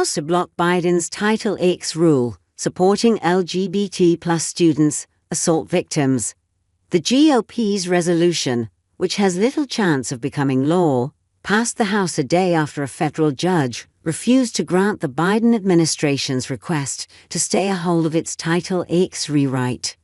House to block Biden's Title X rule, supporting LGBT+ students, assault victims. The GOP's resolution, which has little chance of becoming law, passed the House a day after a federal judge refused to grant the Biden administration's request to stay a hold of its Title X rewrite.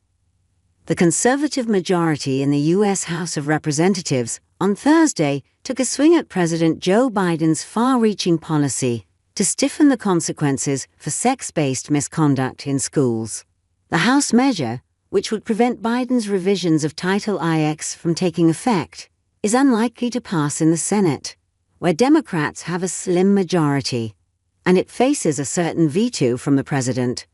The conservative majority in the U.S. House of Representatives on Thursday took a swing at President Joe Biden's far-reaching policy to stiffen the consequences for sex-based misconduct in schools. The House measure, which would prevent Biden's revisions of Title IX from taking effect, is unlikely to pass in the Senate, where Democrats have a slim majority, and it faces a certain veto from the president.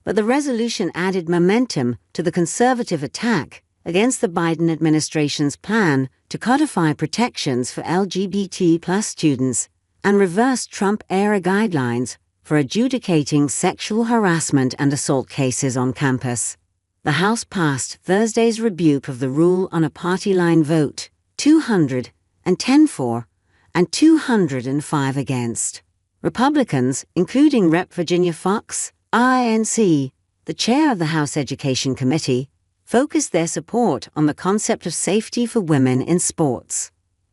But the resolution added momentum to the conservative attack against the Biden administration's plan to codify protections for LGBT+ students and reverse Trump-era guidelines for adjudicating sexual harassment and assault cases on campus. The House passed Thursday's rebuke of the rule on a party-line vote, 210 for and 205 against. Republicans, including Rep. Virginia Foxx, INC, the chair of the House Education Committee, focused their support on the concept of safety for women in sports.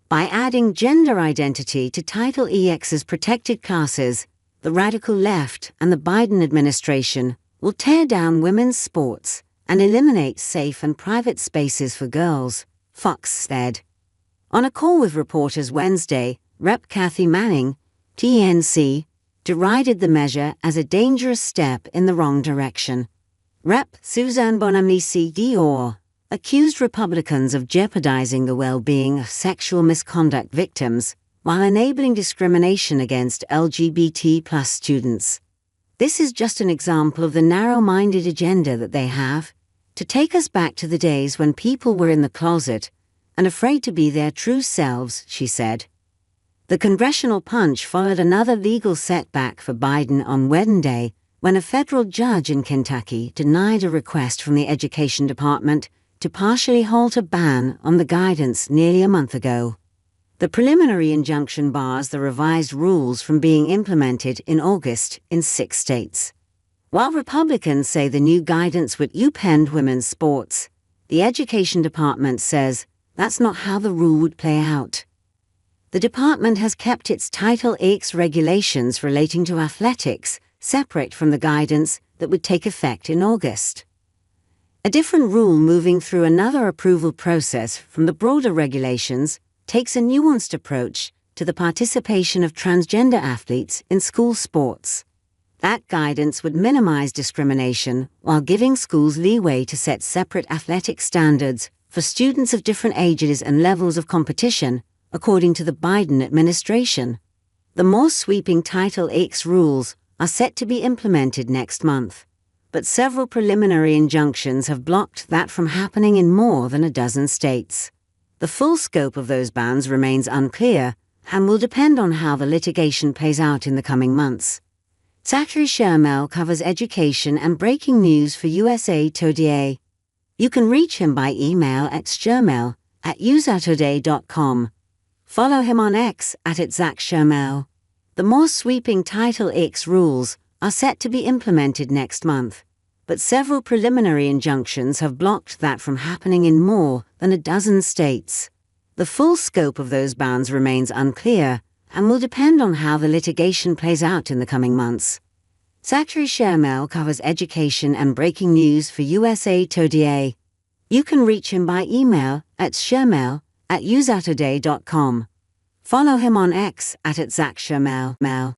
By adding gender identity to Title EX's protected classes, the radical left and the Biden administration will tear down women's sports and eliminate safe and private spaces for girls, Fox said. On a call with reporters Wednesday, Rep. Kathy Manning, TNC, derided the measure as a dangerous step in the wrong direction. Rep. Suzanne Bonamici Dior accused Republicans of jeopardizing the well-being of sexual misconduct victims while enabling discrimination against LGBT+ students. This is just an example of the narrow-minded agenda that they have, to take us back to the days when people were in the closet and afraid to be their true selves, she said. The congressional punch followed another legal setback for Biden on Wednesday when a federal judge in Kentucky denied a request from the Education Department to partially halt a ban on the guidance nearly a month ago. The preliminary injunction bars the revised rules from being implemented in August in 6 states. While Republicans say the new guidance would upend women's sports, the Education Department says that's not how the rule would play out. The department has kept its Title X regulations relating to athletics separate from the guidance that would take effect in August. A different rule moving through another approval process from the broader regulations takes a nuanced approach to the participation of transgender athletes in school sports. That guidance would minimize discrimination while giving schools leeway to set separate athletic standards for students of different ages and levels of competition, according to the Biden administration. The more sweeping Title X rules are set to be implemented next month, but several preliminary injunctions have blocked that from happening in more than a dozen states. The full scope of those bans remains unclear and will depend on how the litigation plays out in the coming months. Zachary Shermel covers education and breaking news for u.s.a. Today. You can reach him by email at shermel@u.s.a.today.com. Follow him on X @ZachShermel. The more sweeping Title X rules are set to be implemented next month, but several preliminary injunctions have blocked that from happening in more than a dozen states. The full scope of those bans remains unclear and will depend on how the litigation plays out in the coming months. Zachary Shermel covers education and breaking news for u.s.a. Today. You can reach him by email at shermel@u.s.a.today.com. Follow him on X @ZachShermel.